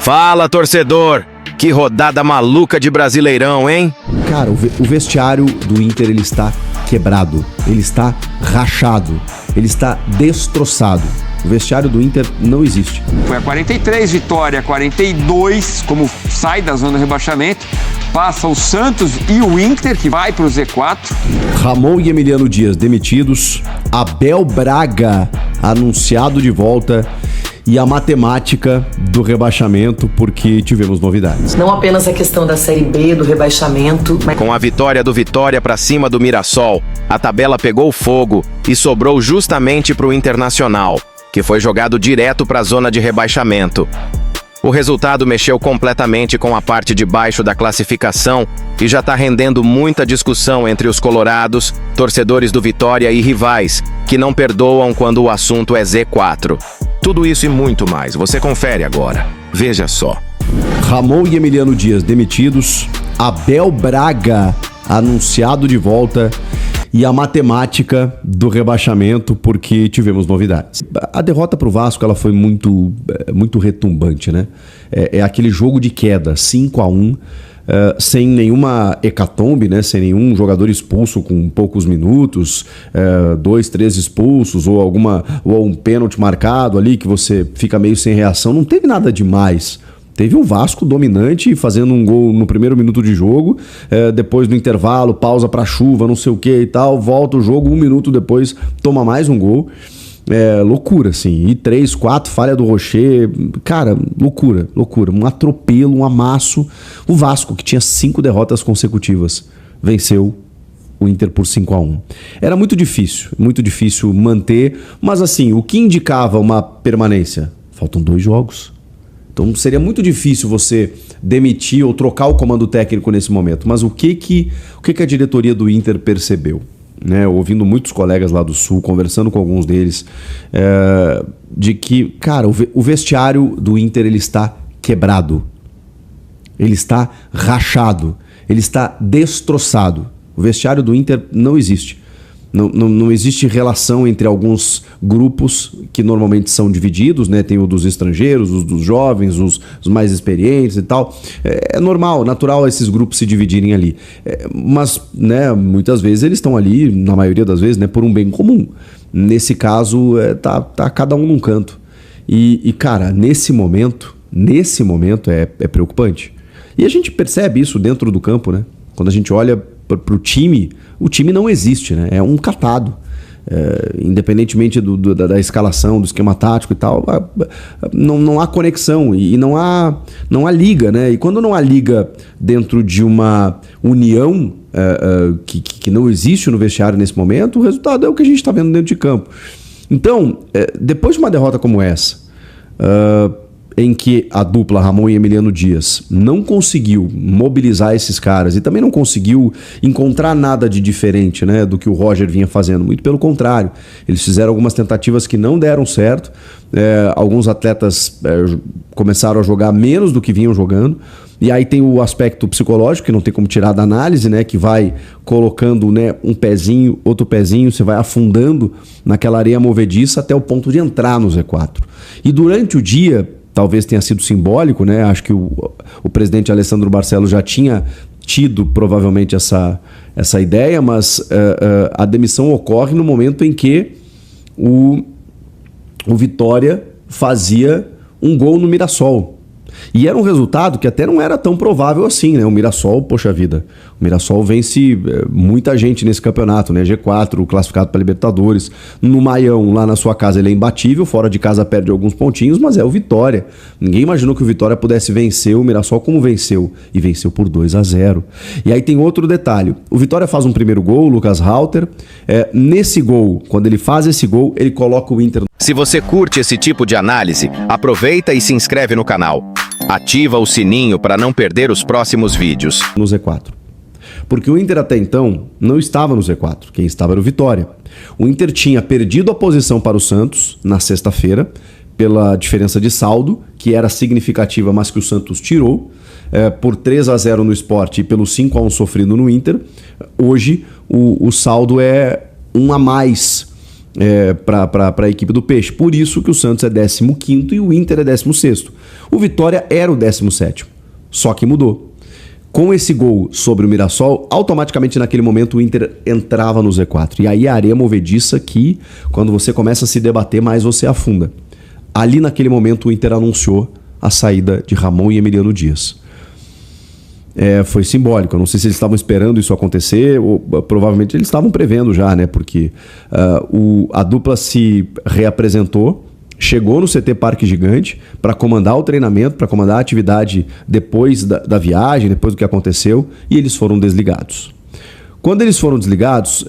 Fala, torcedor! Que rodada maluca de Brasileirão, hein? Cara, o vestiário do Inter, ele está quebrado, ele está rachado, ele está destroçado. O vestiário do Inter não existe. Foi a 43, Vitória 42, como sai da zona de rebaixamento, passa o Santos e o Inter, que vai para o Z4. Ramon e Emiliano Dias demitidos, Abel Braga anunciado de volta e a matemática do rebaixamento, porque tivemos novidades. Não apenas a questão da Série B, do rebaixamento, mas... Com a vitória do Vitória para cima do Mirassol, a tabela pegou fogo e sobrou justamente para o Internacional, que foi jogado direto para a zona de rebaixamento. O resultado mexeu completamente com a parte de baixo da classificação e já está rendendo muita discussão entre os colorados, torcedores do Vitória e rivais, que não perdoam quando o assunto é Z4. Tudo isso e muito mais, você confere agora. Veja só. Ramon e Emiliano Dias demitidos, Abel Braga anunciado de volta e a matemática do rebaixamento, porque tivemos novidades. A derrota para o Vasco, ela foi muito retumbante, né? É aquele jogo de queda, 5-1, sem nenhuma hecatombe, né? Sem nenhum jogador expulso com poucos minutos, 2, 3 expulsos, ou um pênalti marcado ali que você fica meio sem reação. Não teve nada demais. Teve um Vasco dominante, fazendo um gol no primeiro minuto de jogo, depois do intervalo, pausa pra chuva, não sei o que e tal, volta o jogo, 1 minuto depois toma mais um gol. Loucura, assim. E 3, 4, falha do Rocher. Cara, loucura. Um atropelo, um amasso. O Vasco, que tinha 5 derrotas consecutivas, venceu o Inter por 5-1. Era muito difícil manter, mas assim, o que indicava uma permanência? Faltam 2 jogos. Então seria muito difícil você demitir ou trocar o comando técnico nesse momento. Mas o que a diretoria do Inter percebeu? Né? Ouvindo muitos colegas lá do Sul, conversando com alguns deles, de que, cara, o vestiário do Inter, ele está quebrado. Ele está rachado. Ele está destroçado. O vestiário do Inter não existe. Não existe relação entre alguns grupos que normalmente são divididos, né? Tem o dos estrangeiros, os dos jovens, os mais experientes e tal. É normal, natural esses grupos se dividirem ali. Mas, né, muitas vezes eles estão ali, na maioria das vezes, né, por um bem comum. Nesse caso, tá cada um num canto. E cara, nesse momento é preocupante. E a gente percebe isso dentro do campo, né? Quando a gente olha para o time não existe, né? É um catado. Independentemente da escalação, do esquema tático e tal, não há conexão e não há liga, né? E quando não há liga dentro de uma união que não existe no vestiário nesse momento, o resultado é o que a gente está vendo dentro de campo. Então, depois de uma derrota como essa, em que a dupla Ramon e Emiliano Dias não conseguiu mobilizar esses caras e também não conseguiu encontrar nada de diferente, né, do que o Roger vinha fazendo. Muito pelo contrário, eles fizeram algumas tentativas que não deram certo. Alguns atletas começaram a jogar menos do que vinham jogando. E aí tem o aspecto psicológico, que não tem como tirar da análise, né, que vai colocando, né, um pezinho, outro pezinho, você vai afundando naquela areia movediça até o ponto de entrar no Z4. E durante o dia, talvez tenha sido simbólico, né? Acho que o presidente Alessandro Barcelos já tinha tido provavelmente essa ideia, mas a demissão ocorre no momento em que o Vitória fazia um gol no Mirassol. E era um resultado que até não era tão provável assim, né? O Mirassol, poxa vida, o Mirassol vence muita gente nesse campeonato, né? G4, classificado para Libertadores. No Maião, lá na sua casa, ele é imbatível, fora de casa perde alguns pontinhos, mas é o Vitória. Ninguém imaginou que o Vitória pudesse vencer o Mirassol como venceu. E venceu por 2-0. E aí tem outro detalhe. O Vitória faz um primeiro gol, o Lucas Halter. Nesse gol, quando ele faz esse gol, ele coloca o Inter... Se você curte esse tipo de análise, aproveita e se inscreve no canal. Ativa o sininho para não perder os próximos vídeos. No Z4. Porque o Inter até então não estava no Z4. Quem estava era o Vitória. O Inter tinha perdido a posição para o Santos na sexta-feira, pela diferença de saldo, que era significativa, mas que o Santos tirou, por 3-0 no Sport e pelo 5-1 sofrido no Inter. Hoje o saldo é 1 a mais para a equipe do Peixe. Por isso que o Santos é 15º e o Inter é 16º. O Vitória era o 17º, só que mudou. Com esse gol sobre o Mirassol, automaticamente naquele momento o Inter entrava no Z4. E aí a areia movediça que, quando você começa a se debater, mais você afunda. Ali naquele momento o Inter anunciou a saída de Ramon e Emiliano Dias. Foi simbólico. Eu não sei se eles estavam esperando isso acontecer, ou provavelmente eles estavam prevendo já, né? Porque a dupla se reapresentou, chegou no CT Parque Gigante para comandar o treinamento, para comandar a atividade depois da viagem, depois do que aconteceu, e eles foram desligados. Quando eles foram desligados,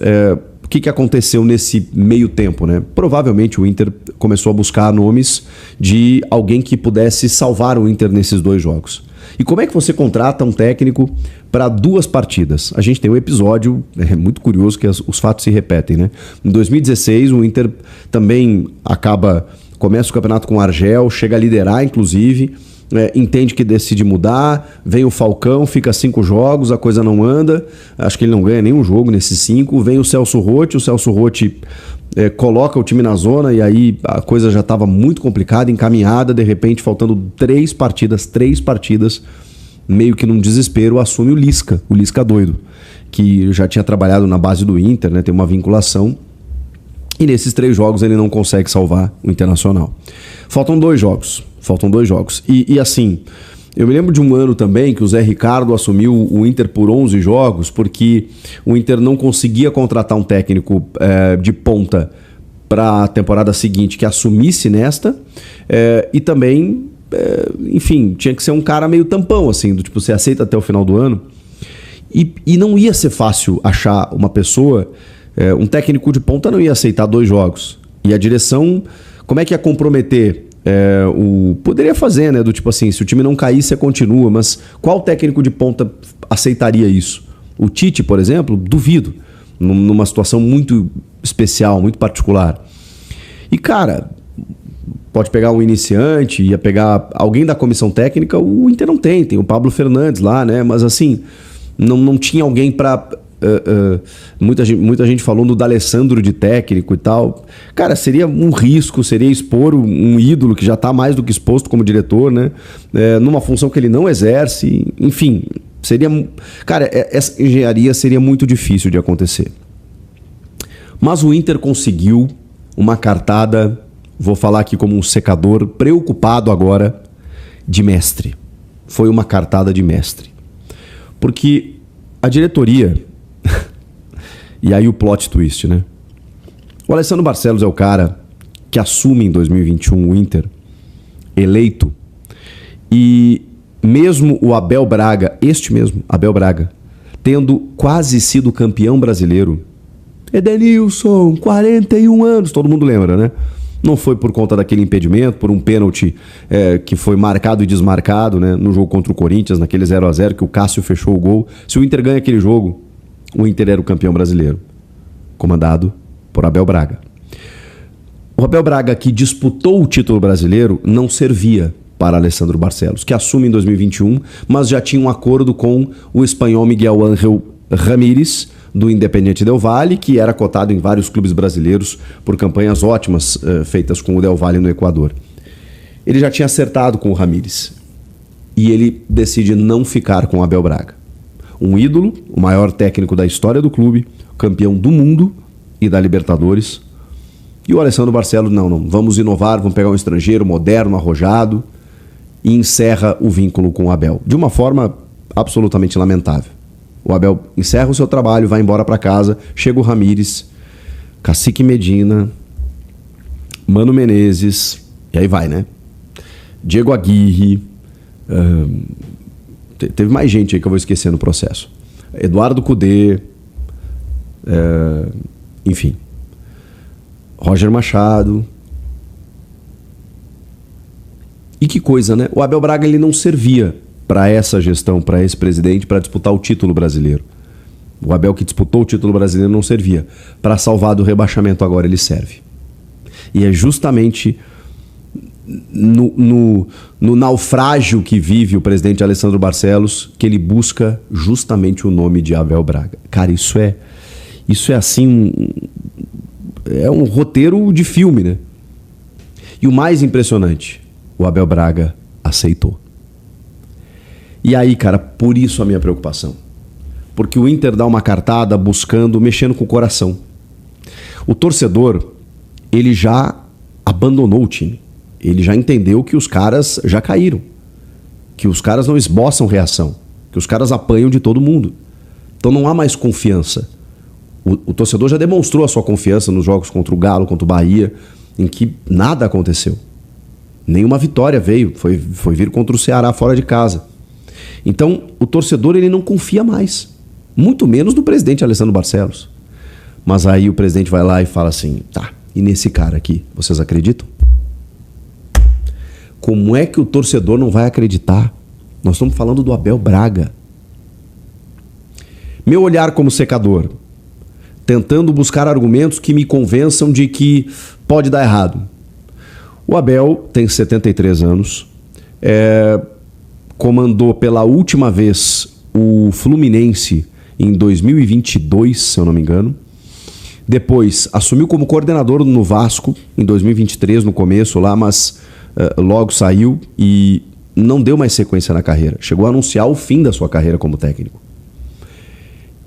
o que aconteceu nesse meio tempo, né? Provavelmente o Inter começou a buscar nomes de alguém que pudesse salvar o Inter nesses 2 jogos. E como é que você contrata um técnico para 2 partidas? A gente tem um episódio, é muito curioso que os fatos se repetem, né? Em 2016, o Inter também começa o campeonato com o Argel, chega a liderar, inclusive, entende que decide mudar, vem o Falcão, fica 5 jogos, a coisa não anda, acho que ele não ganha nenhum jogo nesses 5, vem o Celso Roth coloca o time na zona e aí a coisa já estava muito complicada, encaminhada, de repente faltando 3 partidas, meio que num desespero, assume o Lisca doido, que já tinha trabalhado na base do Inter, né, tem uma vinculação, e nesses 3 jogos ele não consegue salvar o Internacional. Faltam 2 jogos. E assim, eu me lembro de um ano também que o Zé Ricardo assumiu o Inter por 11 jogos, porque o Inter não conseguia contratar um técnico de ponta para a temporada seguinte que assumisse nesta, e também, enfim, tinha que ser um cara meio tampão, assim, do tipo, você aceita até o final do ano. E não ia ser fácil achar uma pessoa, um técnico de ponta não ia aceitar 2 jogos. E a direção, como é que ia comprometer? Poderia fazer, né? Do tipo assim, se o time não cair, você continua, mas qual técnico de ponta aceitaria isso? O Tite, por exemplo, duvido, numa situação muito especial, muito particular. E cara, pode pegar um iniciante, ia pegar alguém da comissão técnica, o Inter não tem o Pablo Fernandes lá, né? Mas assim, não tinha alguém para muita gente falou do D'Alessandro de técnico e tal. Cara, seria um risco, seria expor um ídolo que já está mais do que exposto como diretor, né? Numa função que ele não exerce. Enfim, seria... Cara, essa engenharia seria muito difícil de acontecer. Mas o Inter conseguiu uma cartada, vou falar aqui como um secador, preocupado agora, de mestre. Foi uma cartada de mestre. Porque a diretoria... E aí o plot twist, né? O Alessandro Barcelos é o cara que assume em 2021 o Inter, eleito, e mesmo o Abel Braga, Abel Braga, tendo quase sido campeão brasileiro, Edenilson, 41 anos, todo mundo lembra, né? Não foi por conta daquele impedimento, por um pênalti que foi marcado e desmarcado, né? No jogo contra o Corinthians, naquele 0-0 que o Cássio fechou o gol. Se o Inter ganha aquele jogo, o Inter era o campeão brasileiro, comandado por Abel Braga. O Abel Braga, que disputou o título brasileiro, não servia para Alessandro Barcelos, que assume em 2021, mas já tinha um acordo com o espanhol Miguel Ángel Ramírez, do Independiente Del Valle, que era cotado em vários clubes brasileiros por campanhas ótimas feitas com o Del Valle no Equador. Ele já tinha acertado com o Ramírez e ele decide não ficar com o Abel Braga. Um ídolo, o maior técnico da história do clube, campeão do mundo e da Libertadores. E o Alessandro Barcelos, não, vamos inovar, vamos pegar um estrangeiro moderno, arrojado, e encerra o vínculo com o Abel, de uma forma absolutamente lamentável. O Abel encerra o seu trabalho, vai embora para casa, chega o Ramírez, Cacique Medina, Mano Menezes, e aí vai, né? Diego Aguirre... Teve mais gente aí que eu vou esquecer no processo. Eduardo Cudê, enfim. Roger Machado. E que coisa, né? O Abel Braga ele não servia para essa gestão, para esse presidente, para disputar o título brasileiro. O Abel que disputou o título brasileiro não servia. Para salvar do rebaixamento agora ele serve. E é justamente... No naufrágio que vive o presidente Alessandro Barcelos, que ele busca justamente o nome de Abel Braga. Cara, isso é assim É um roteiro de filme, né? E o mais impressionante, o Abel Braga aceitou. E aí, cara, por isso a minha preocupação. Porque o Inter dá uma cartada buscando, mexendo com o coração. O torcedor, ele já abandonou o time. Ele já entendeu que os caras já caíram. Que os caras não esboçam reação. Que os caras apanham de todo mundo. Então não há mais confiança. O torcedor já demonstrou a sua confiança nos jogos contra o Galo, contra o Bahia, em que nada aconteceu. Nenhuma vitória veio. Foi vir contra o Ceará fora de casa. Então o torcedor, ele não confia mais. Muito menos no presidente Alessandro Barcelos. Mas aí o presidente vai lá e fala assim, tá, e nesse cara aqui, vocês acreditam? Como é que o torcedor não vai acreditar? Nós estamos falando do Abel Braga. Meu olhar como secador, tentando buscar argumentos que me convençam de que pode dar errado. O Abel tem 73 anos, comandou pela última vez o Fluminense em 2022, se eu não me engano. Depois assumiu como coordenador no Vasco em 2023, no começo lá, mas logo saiu e não deu mais sequência na carreira. Chegou a anunciar o fim da sua carreira como técnico.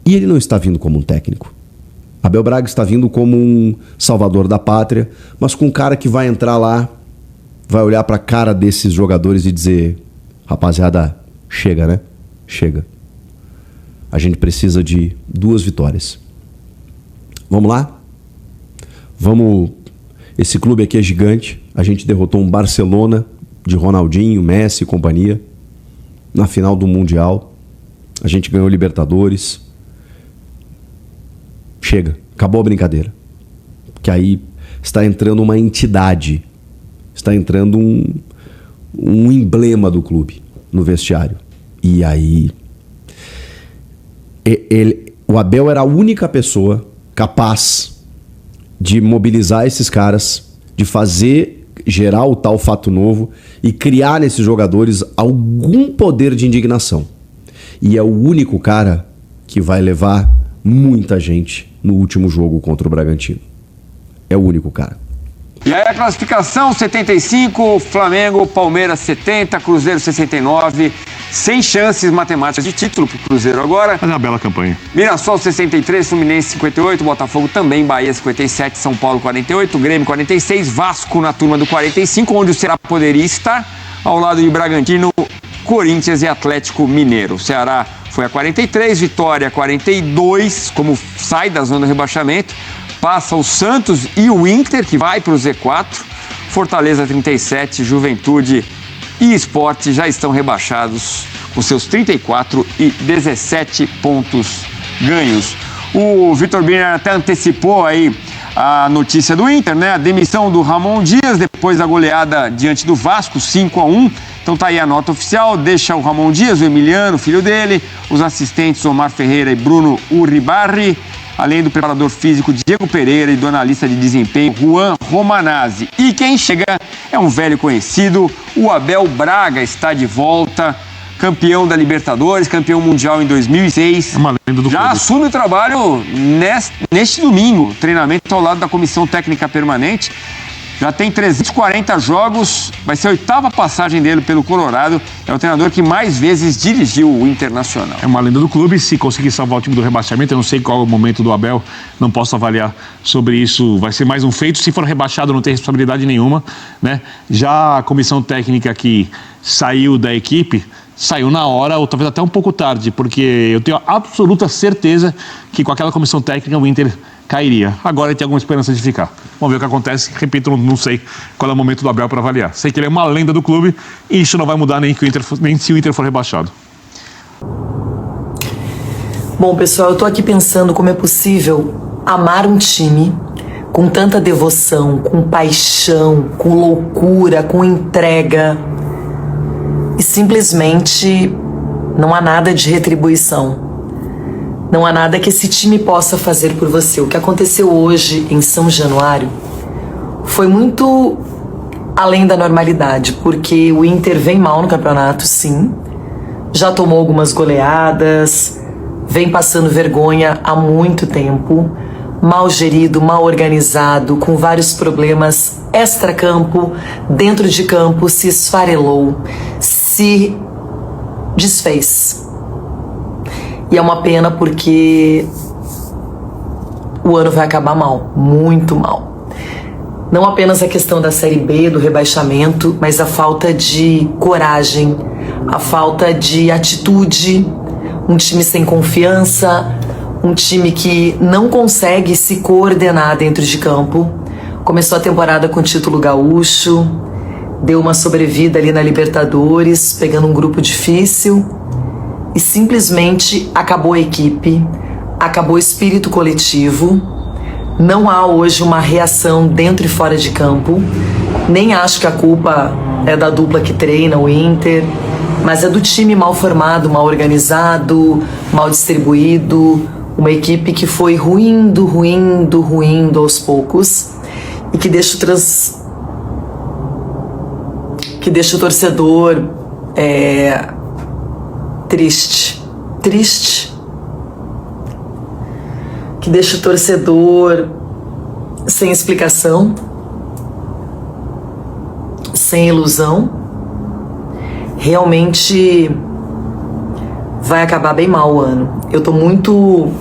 E ele não está vindo como um técnico. Abel Braga está vindo como um salvador da pátria, mas com um cara que vai entrar lá, vai olhar para a cara desses jogadores e dizer, rapaziada, chega, né? Chega. A gente precisa de 2 vitórias. Vamos lá? Vamos. Esse clube aqui é gigante. A gente derrotou um Barcelona de Ronaldinho, Messi e companhia na final do Mundial. A gente ganhou Libertadores. Chega. Acabou a brincadeira. Porque aí está entrando uma entidade. Está entrando um emblema do clube no vestiário. E aí... o Abel era a única pessoa capaz de mobilizar esses caras, de gerar o tal fato novo e criar nesses jogadores algum poder de indignação. E é o único cara que vai levar muita gente no último jogo contra o Bragantino. É o único cara. E aí a classificação, 75, Flamengo, Palmeiras 70, Cruzeiro 69, sem chances matemáticas de título pro Cruzeiro agora. Mas é uma bela campanha. Mirassol 63, Fluminense 58, Botafogo também, Bahia 57, São Paulo 48, Grêmio 46, Vasco na turma do 45, onde o Ceará poderia estar, ao lado de Bragantino, Corinthians e Atlético Mineiro. O Ceará foi a 43, Vitória 42, como sai da zona de rebaixamento, passa o Santos e o Inter, que vai para o Z4, Fortaleza 37, Juventude e Sport já estão rebaixados com seus 34 e 17 pontos ganhos. O Vitor Birner até antecipou aí a notícia do Inter, né? A demissão do Ramon Dias depois da goleada diante do Vasco, 5-1. Então tá aí a nota oficial, deixa o Ramon Dias, o Emiliano, filho dele, os assistentes Omar Ferreira e Bruno Uribarri, além do preparador físico Diego Pereira e do analista de desempenho Juan Romanazzi. E quem chega é um velho conhecido, o Abel Braga está de volta, campeão da Libertadores, campeão mundial em 2006. É uma lenda do Já clube. assume o trabalho neste domingo, treinamento ao lado da comissão técnica permanente. Já tem 340 jogos, vai ser a 8ª passagem dele pelo Colorado. É o treinador que mais vezes dirigiu o Internacional. É uma lenda do clube, se conseguir salvar o time do rebaixamento, eu não sei qual é o momento do Abel, não posso avaliar sobre isso, vai ser mais um feito, se for rebaixado não tem responsabilidade nenhuma, né? Já a comissão técnica que saiu da equipe, saiu na hora, ou talvez até um pouco tarde, porque eu tenho absoluta certeza que com aquela comissão técnica o Inter cairia. Agora ele tem alguma esperança de ficar. Vamos ver o que acontece. Repito, não sei qual é o momento do Abel para avaliar. Sei que ele é uma lenda do clube e isso não vai mudar nem se o Inter for rebaixado. Bom, pessoal, eu tô aqui pensando como é possível amar um time com tanta devoção, com paixão, com loucura, com entrega e simplesmente não há nada de retribuição. Não há nada que esse time possa fazer por você. O que aconteceu hoje em São Januário foi muito além da normalidade, porque o Inter vem mal no campeonato, sim. Já tomou algumas goleadas, vem passando vergonha há muito tempo, mal gerido, mal organizado, com vários problemas extra-campo, dentro de campo, se esfarelou, se desfez. E é uma pena porque o ano vai acabar mal, muito mal. Não apenas a questão da Série B, do rebaixamento, mas a falta de coragem, a falta de atitude, um time sem confiança, um time que não consegue se coordenar dentro de campo. Começou a temporada com título gaúcho, deu uma sobrevida ali na Libertadores, pegando um grupo difícil e simplesmente acabou a equipe, acabou o espírito coletivo. Não há hoje uma reação dentro e fora de campo. Nem acho que a culpa é da dupla que treina o Inter, mas é do time mal formado, mal organizado, mal distribuído. Uma equipe que foi ruindo aos poucos e que deixa o torcedor triste, que deixa o torcedor sem explicação, sem ilusão. Realmente vai acabar bem mal o ano. Eu tô muito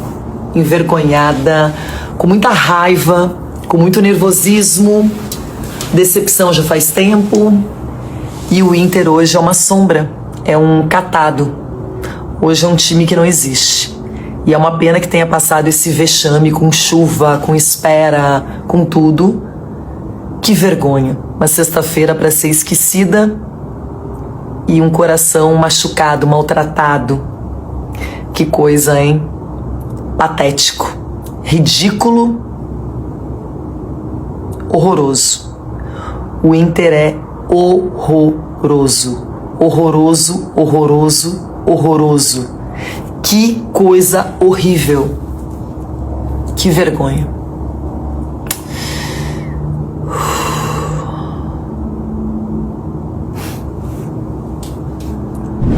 envergonhada, com muita raiva, com muito nervosismo, decepção já faz tempo. E o Inter hoje é uma sombra, é um catado. Hoje é um time que não existe. E é uma pena que tenha passado esse vexame com chuva, com espera, com tudo. Que vergonha. Uma sexta-feira para ser esquecida e um coração machucado, maltratado. Que coisa, hein? Patético, ridículo, horroroso. O Inter é horroroso. Horroroso, horroroso, horroroso. Que coisa horrível. Que vergonha.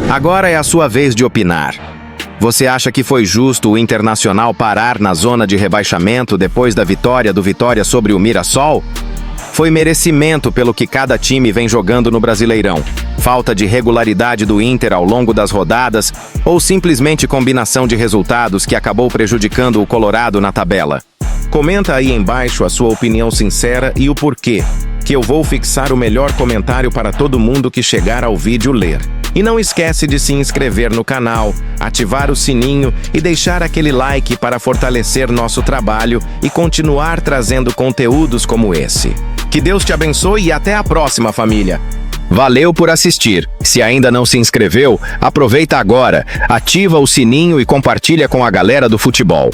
Agora é a sua vez de opinar. Você acha que foi justo o Internacional parar na zona de rebaixamento depois da vitória do Vitória sobre o Mirassol? Foi merecimento pelo que cada time vem jogando no Brasileirão? Falta de regularidade do Inter ao longo das rodadas? Ou simplesmente combinação de resultados que acabou prejudicando o Colorado na tabela? Comenta aí embaixo a sua opinião sincera e o porquê, que eu vou fixar o melhor comentário para todo mundo que chegar ao vídeo ler. E não esquece de se inscrever no canal, ativar o sininho e deixar aquele like para fortalecer nosso trabalho e continuar trazendo conteúdos como esse. Que Deus te abençoe e até a próxima, família! Valeu por assistir. Se ainda não se inscreveu, aproveita agora, ativa o sininho e compartilha com a galera do futebol.